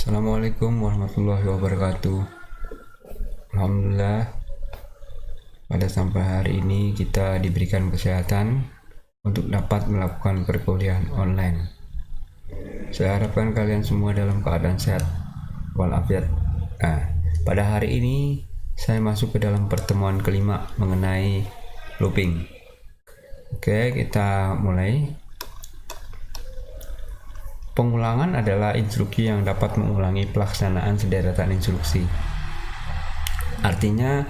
Assalamualaikum warahmatullahi wabarakatuh. Alhamdulillah, pada sampai hari ini kita diberikan kesehatan untuk dapat melakukan perkuliahan online. Saya harapkan kalian semua dalam keadaan sehat walafiat. Pada hari ini saya masuk ke dalam pertemuan kelima mengenai looping. Oke, kita mulai. Pengulangan adalah instruksi yang dapat mengulangi pelaksanaan sederetan instruksi. Artinya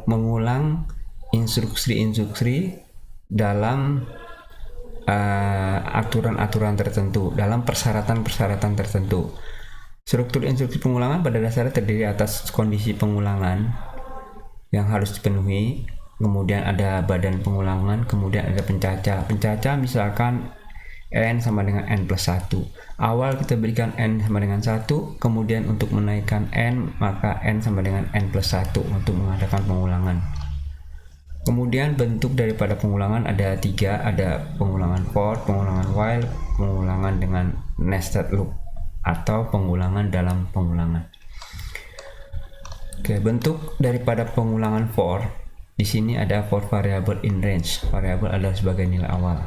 mengulang instruksi-instruksi dalam aturan-aturan tertentu, dalam persyaratan-persyaratan tertentu. Struktur instruksi pengulangan pada dasarnya terdiri atas kondisi pengulangan yang harus dipenuhi, kemudian ada badan pengulangan, kemudian ada pencaca. Pencaca misalkan n sama dengan n plus 1. Awal kita berikan n sama dengan 1, kemudian untuk menaikkan n maka n sama dengan n plus 1 untuk mengadakan pengulangan. Kemudian bentuk daripada pengulangan ada 3, ada pengulangan for, pengulangan while, pengulangan dengan nested loop atau pengulangan dalam pengulangan. Oke, bentuk daripada pengulangan for di sini ada for variable in range. Variable adalah sebagai nilai awal.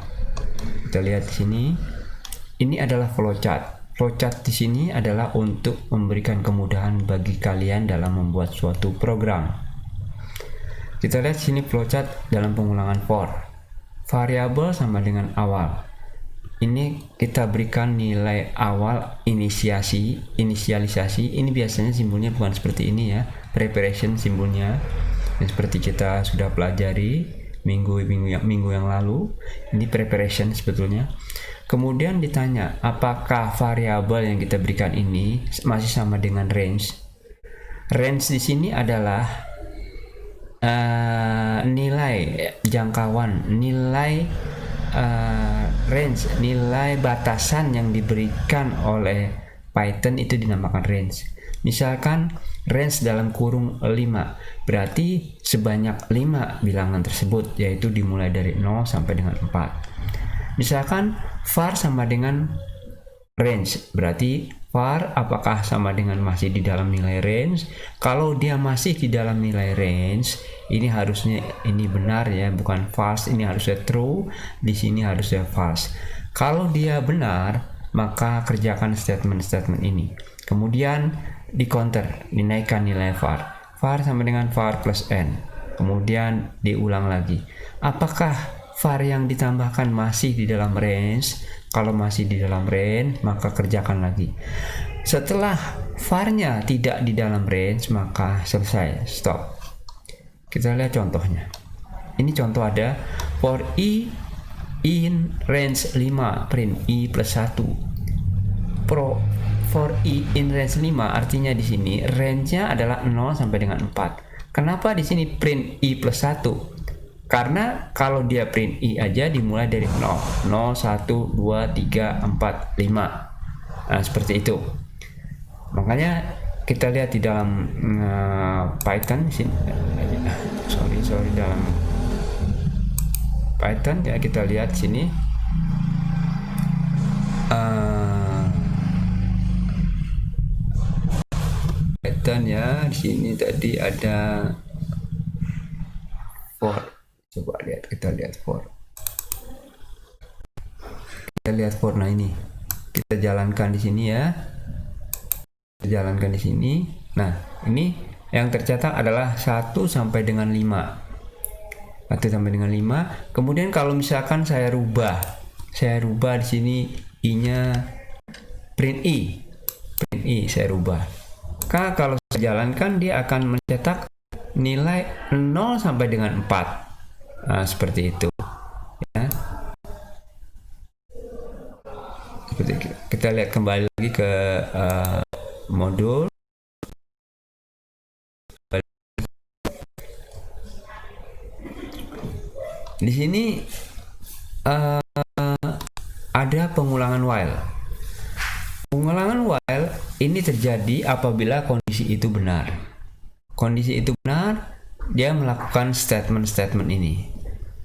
Kita lihat di sini, ini adalah flowchart. Flowchart di sini adalah untuk memberikan kemudahan bagi kalian dalam membuat suatu program. Kita lihat di sini flowchart dalam pengulangan for. Variabel sama dengan awal. Ini kita berikan nilai awal inisialisasi. Ini biasanya simbolnya bukan seperti ini ya. Preparation simbolnya. Dan seperti kita sudah pelajari minggu yang lalu, ini preparation sebetulnya. Kemudian ditanya apakah variabel yang kita berikan ini masih sama dengan range. Range di sini adalah nilai jangkauan, nilai range, nilai batasan yang diberikan oleh Python itu dinamakan range. Misalkan range dalam kurung 5, berarti sebanyak 5 bilangan tersebut, yaitu dimulai dari 0 sampai dengan 4. Misalkan var sama dengan range, berarti var apakah sama dengan masih di dalam nilai range. Kalau dia masih di dalam nilai range, ini harusnya ini benar ya, bukan false. Ini harusnya true, di sini harusnya false. Kalau dia benar, maka kerjakan statement-statement ini. Kemudian di counter, dinaikkan nilai var. Var sama dengan var plus n. Kemudian diulang lagi. Apakah var yang ditambahkan masih di dalam range? Kalau masih di dalam range, maka kerjakan lagi. Setelah var-nya tidak di dalam range, maka selesai, stop. Kita lihat contohnya. Ini contoh ada for i in range 5, print i plus 1. For i in range 5 artinya di sini range-nya adalah 0 sampai dengan 4. Kenapa di sini print i plus 1? Karena kalau dia print i aja dimulai dari 0, 0, 1, 2, 3, 4, 5. Nah, seperti itu. Makanya kita lihat di dalam Python sini. Sorry dalam Python ya, kita lihat sini. Python ya, di sini tadi ada for. Coba lihat, kita lihat for. Kita lihat for. Nah, ini kita jalankan di sini ya. Kita jalankan di sini. Nah, ini yang tercatat adalah 1 sampai dengan 5. 1 sampai dengan 5. Kemudian kalau misalkan saya rubah di sini i-nya print i. Print i saya rubah. Maka kalau saya jalankan dia akan mencetak nilai 0 sampai dengan 4. Nah, seperti itu ya. Seperti kita lihat kembali lagi ke modul. Di sini ada pengulangan while. Pengulangan while ini terjadi apabila kondisi itu benar. Kondisi itu benar, dia melakukan statement-statement ini.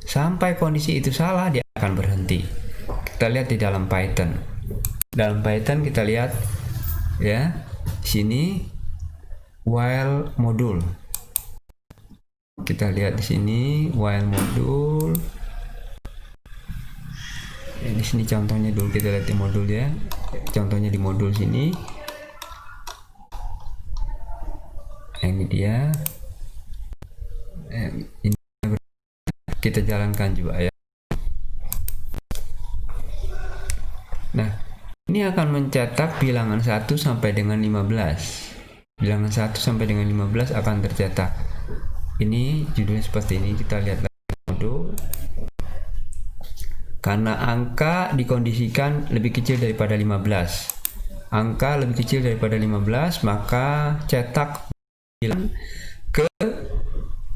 Sampai kondisi itu salah, dia akan berhenti. Kita lihat di dalam Python. Dalam Python kita lihat ya. Sini while module. Kita lihat di sini while module. Di sini contohnya dulu, kita lihat di modul ya. Contohnya di modul sini. Ini dia. Ini kita jalankan juga ya. Nah, ini akan mencetak bilangan 1 sampai dengan 15. Bilangan 1 sampai dengan 15 akan tercetak. Ini judulnya seperti ini. Kita lihat lagi modul. Karena angka dikondisikan lebih kecil daripada 15. Angka lebih kecil daripada 15, maka cetak bilangan ke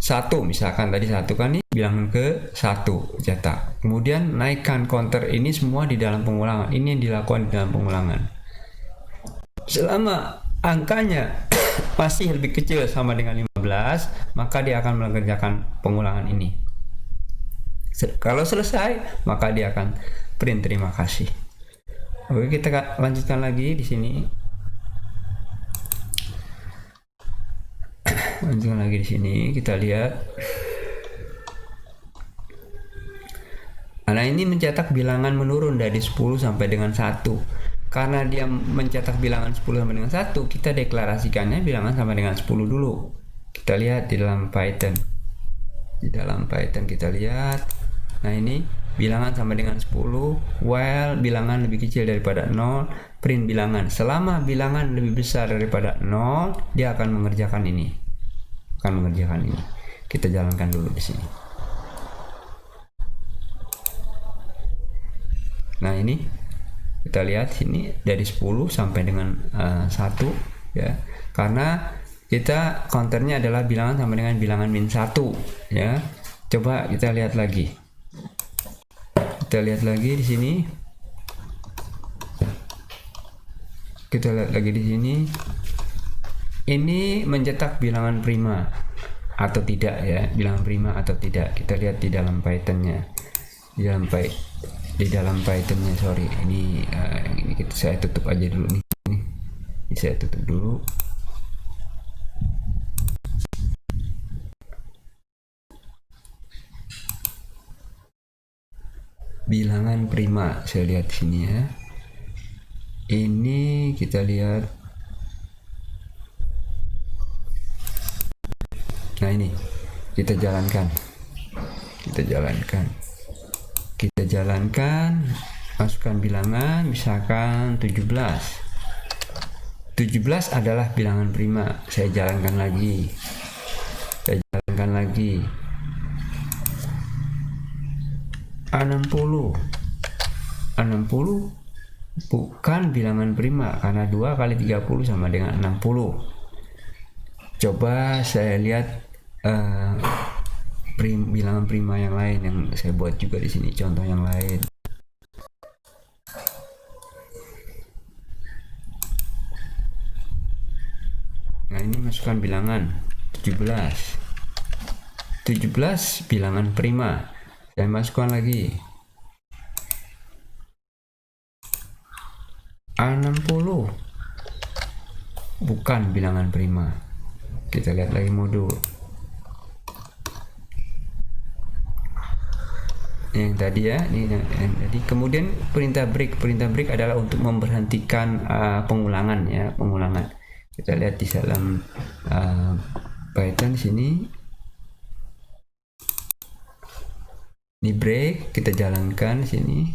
1. Misalkan tadi 1 kan, nih bilangan ke 1 cetak. Kemudian naikkan counter ini semua di dalam pengulangan. Ini yang dilakukan di dalam pengulangan. Selama angkanya masih lebih kecil sama dengan 15, maka dia akan mengerjakan pengulangan ini. Kalau selesai, maka dia akan print terima kasih. Oke, kita lanjutkan lagi di sini. Lanjutkan lagi di sini, kita lihat. Nah, ini mencetak bilangan menurun dari 10 sampai dengan 1. Karena dia mencetak bilangan 10 sampai dengan 1, kita deklarasikannya bilangan sampai dengan 10 dulu. Kita lihat di dalam Python. Di dalam Python kita lihat. Nah, ini bilangan sama dengan 10, while bilangan lebih kecil daripada 0, print bilangan. Selama bilangan lebih besar daripada 0, dia akan mengerjakan ini. Kita jalankan dulu di sini. Nah, ini kita lihat sini dari 10 sampai dengan 1 ya. Karena kita counternya adalah bilangan sama dengan bilangan min 1 ya. Coba kita lihat lagi. Kita lihat lagi di sini. Kita lihat lagi di sini. Ini mencetak bilangan prima atau tidak ya, bilangan prima atau tidak. Kita lihat di dalam Python-nya. Di dalam Python-nya, sorry. Ini saya tutup aja dulu nih. Ini saya tutup dulu. Bilangan prima, saya lihat di sini ya. Ini kita lihat. Nah, ini kita jalankan. Masukkan bilangan, misalkan 17. 17 adalah bilangan prima. Saya jalankan lagi. 60 bukan bilangan prima karena 2 kali 30 sama dengan 60. Coba saya lihat bilangan prima yang lain yang saya buat juga di sini, contoh yang lain. Nah, ini masukkan bilangan 17 bilangan prima. Saya masukkan lagi 60 bukan bilangan prima. Kita lihat lagi modul yang tadi ya, ini yang tadi. Kemudian perintah break adalah untuk memberhentikan pengulangan ya, kita lihat di dalam Python sini. Ini break, kita jalankan sini.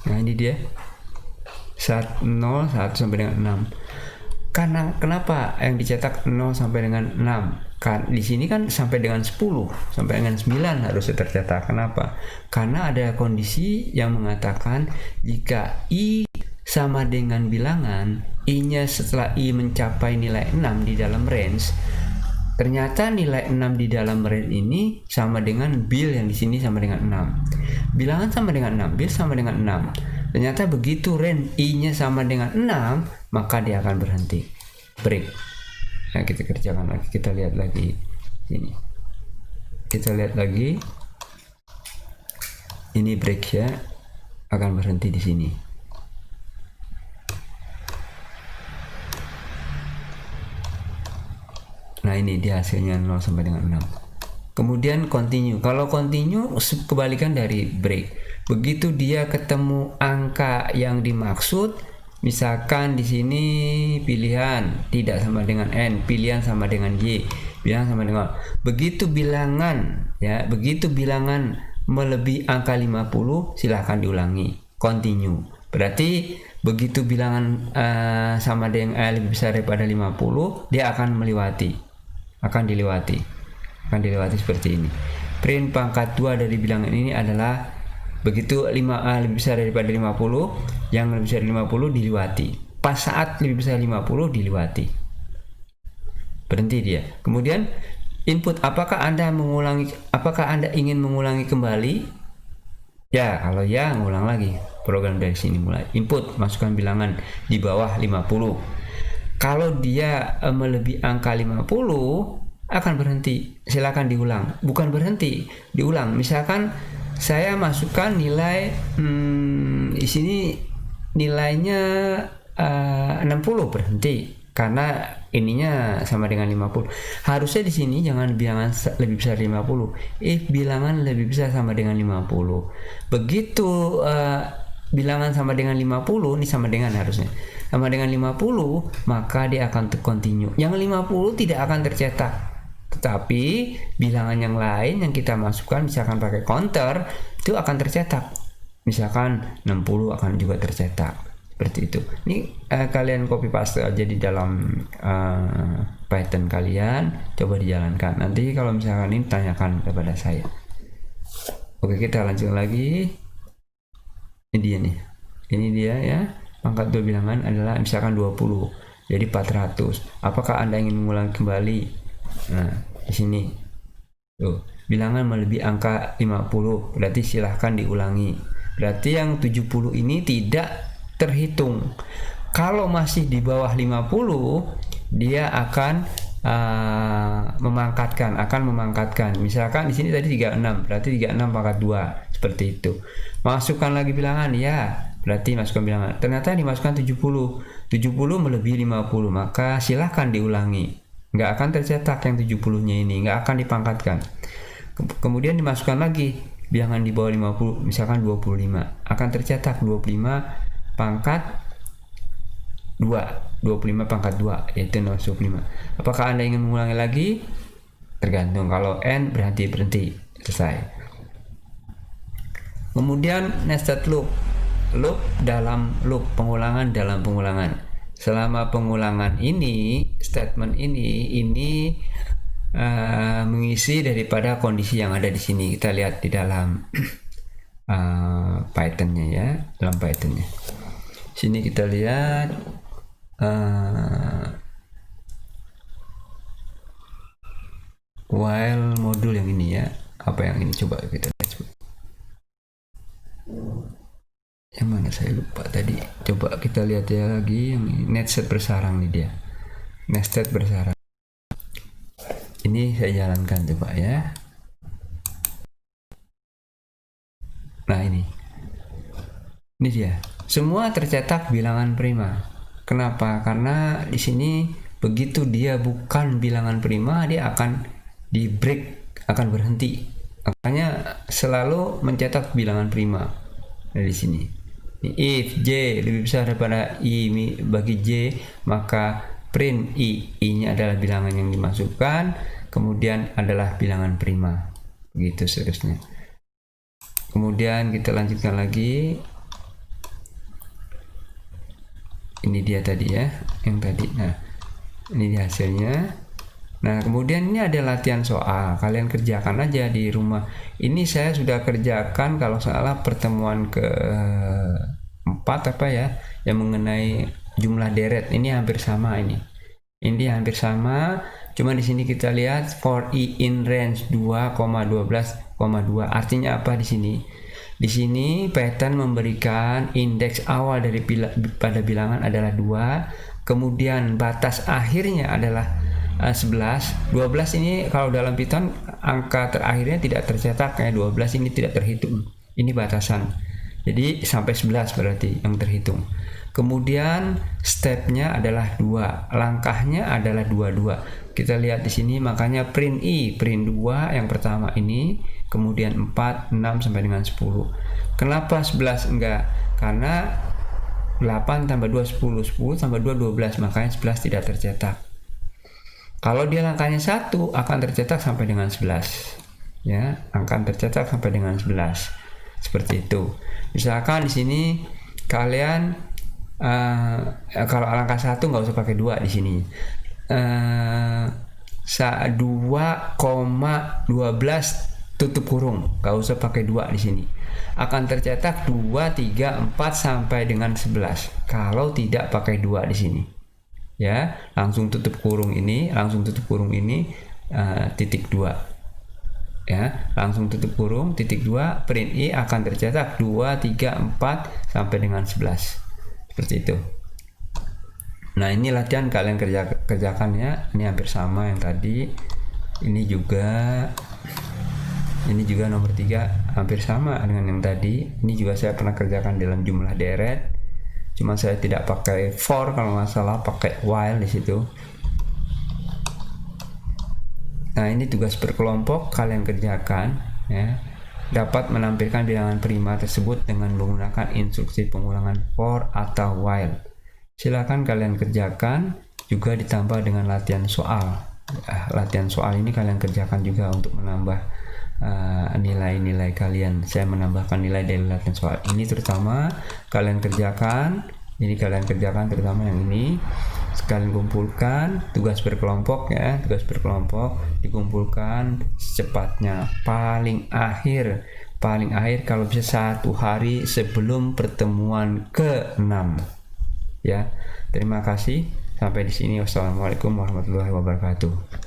Nah, ini dia 1 sampai dengan 6. Karena kenapa yang dicetak 0 sampai dengan 6? Kan di sini kan sampai dengan 10, sampai dengan 9 harusnya tercetak. Kenapa? Karena ada kondisi yang mengatakan jika i sama dengan bilangan, i-nya setelah i mencapai nilai 6 di dalam range, ternyata nilai 6 di dalam range ini sama dengan bil yang di sini sama dengan 6. Bilangan sama dengan 6, bil sama dengan 6. Ternyata begitu range i-nya sama dengan 6, maka dia akan berhenti, break. Nah, kita kerjakan lagi, kita lihat lagi ini. Kita lihat lagi. Ini break ya, akan berhenti di sini. Nah ini dia hasilnya 0 sampai dengan 6. Kemudian continue. Kalau continue kebalikan dari break. Begitu dia ketemu angka yang dimaksud, misalkan di sini pilihan tidak sama dengan n, pilihan sama dengan y, bilangan sama dengan. Begitu bilangan melebihi angka 50, silahkan diulangi. Continue. Berarti begitu bilangan sama dengan lebih besar daripada 50, dia akan dilewati seperti ini. Print pangkat 2 dari bilangan ini adalah begitu 5A lebih besar daripada 50, yang lebih besar dari 50 dilewati. Pas saat lebih besar 50 dilewati, berhenti dia. Kemudian input, apakah Anda ingin mengulangi kembali? Ya, kalau ya, ngulang lagi. Program dari sini mulai. Input, masukkan bilangan di bawah 50. Kalau dia melebihi angka 50, akan berhenti. Silakan diulang. Bukan berhenti, diulang. Misalkan saya masukkan nilai di sini nilainya 60, berhenti karena ininya sama dengan 50. Harusnya di sini jangan bilangan lebih besar 50. Bilangan lebih besar sama dengan 50. Begitu bilangan sama dengan 50, ini sama dengan harusnya sama dengan 50, maka dia akan continue. Yang 50 tidak akan tercetak. Tetapi bilangan yang lain yang kita masukkan, misalkan pakai counter, itu akan tercetak. Misalkan 60 akan juga tercetak. Seperti itu. Ini kalian copy paste aja di dalam Python kalian, coba dijalankan. Nanti kalau misalkan ini tanyakan kepada saya. Oke, kita lanjut lagi. Ini dia nih. Ini dia ya. Pangkat 2 bilangan adalah misalkan 20. Jadi 400. Apakah Anda ingin mengulang kembali? Nah, di sini tuh bilangan melebihi angka 50, berarti silahkan diulangi. Berarti yang 70 ini tidak terhitung. Kalau masih di bawah 50, dia akan memangkatkan. Misalkan di sini tadi 36, berarti 36 pangkat 2, seperti itu. Masukkan lagi bilangan, ya, berarti masukkan bilangan. Ternyata dimasukkan 70 melebihi 50, maka silahkan diulangi. Nggak akan tercetak yang 70-nya ini, nggak akan dipangkatkan. Kemudian dimasukkan lagi bilangan di bawah 50, misalkan 25, akan tercetak 25 pangkat 2, 25 pangkat 2, yaitu 0,25. Apakah Anda ingin mengulangi lagi? Tergantung. Kalau n berhenti, selesai. Kemudian nested loop dalam loop, pengulangan dalam pengulangan. Selama pengulangan ini, statement ini mengisi daripada kondisi yang ada di sini. Kita lihat di dalam Python-nya ya, dalam Python-nya. Sini kita lihat while modul yang ini ya. Apa yang ini, coba kita lihat. Yang mana saya lupa tadi. Coba kita lihat ya lagi yang nested bersarang nih dia. Nested bersarang. Ini saya jalankan coba ya. Nah ini dia. Semua tercetak bilangan prima. Kenapa? Karena di sini begitu dia bukan bilangan prima, dia akan di break, akan berhenti. Makanya selalu mencetak bilangan prima dari sini. If J lebih besar daripada I bagi J, maka print I-nya adalah bilangan yang dimasukkan, kemudian adalah bilangan prima. Begitu seterusnya. Kemudian kita lanjutkan lagi. Ini dia tadi ya, yang tadi. Nah, ini dia hasilnya. Nah, kemudian ini ada latihan soal. Kalian kerjakan aja di rumah. Ini saya sudah kerjakan kalau salah pertemuan ke-4 apa ya, yang mengenai jumlah deret. Ini hampir sama ini. Ini hampir sama. Cuma di sini kita lihat for I in range 2,12,2. Artinya apa di sini? Di sini Python memberikan indeks awal pada bilangan adalah 2, kemudian batas akhirnya adalah 11. 12 ini kalau dalam Python angka terakhirnya tidak tercetak, kayak 12 ini tidak terhitung. Ini batasan. Jadi sampai 11 berarti yang terhitung. Kemudian stepnya adalah 2, langkahnya adalah 22. Kita lihat di sini, makanya print I, print 2 yang pertama ini, kemudian 4, 6 sampai dengan 10. Kenapa 11 enggak? Karena 8 tambah 2 10, 10 tambah 2 12, makanya 11 tidak tercetak. Kalau dia angkanya 1 akan tercetak sampai dengan 11. Ya, akan tercetak sampai dengan 11. Seperti itu. Misalkan di sini kalian kalau angka 1 nggak usah pakai 2 di sini. 2,12 tutup kurung, nggak usah pakai 2 di sini. Akan tercetak 2, 3, 4 sampai dengan 11. Kalau tidak pakai 2 di sini. Ya, langsung tutup kurung ini, titik 2. Ya, langsung tutup kurung titik 2, print I akan tercetak 2, 3, 4 sampai dengan 11. Seperti itu. Nah, ini latihan kalian kerjakan ya. Ini hampir sama yang tadi. Ini juga nomor 3 hampir sama dengan yang tadi. Ini juga saya pernah kerjakan dalam jumlah deret. Cuma saya tidak pakai for, kalau nggak salah pakai while di situ. Nah, ini tugas berkelompok kalian kerjakan ya. Dapat menampilkan bilangan prima tersebut dengan menggunakan instruksi pengulangan for atau while. Silakan kalian kerjakan, juga ditambah dengan latihan soal. Latihan soal ini kalian kerjakan juga untuk menambah nilai-nilai kalian. Saya menambahkan nilai dari latihan soal ini, terutama kalian kerjakan. Ini kalian kerjakan terutama yang ini. Sekalian kumpulkan tugas berkelompok ya, tugas berkelompok dikumpulkan secepatnya, paling akhir kalau bisa 1 hari sebelum pertemuan ke-6 ya. Terima kasih, sampai di sini. Wassalamualaikum warahmatullahi wabarakatuh.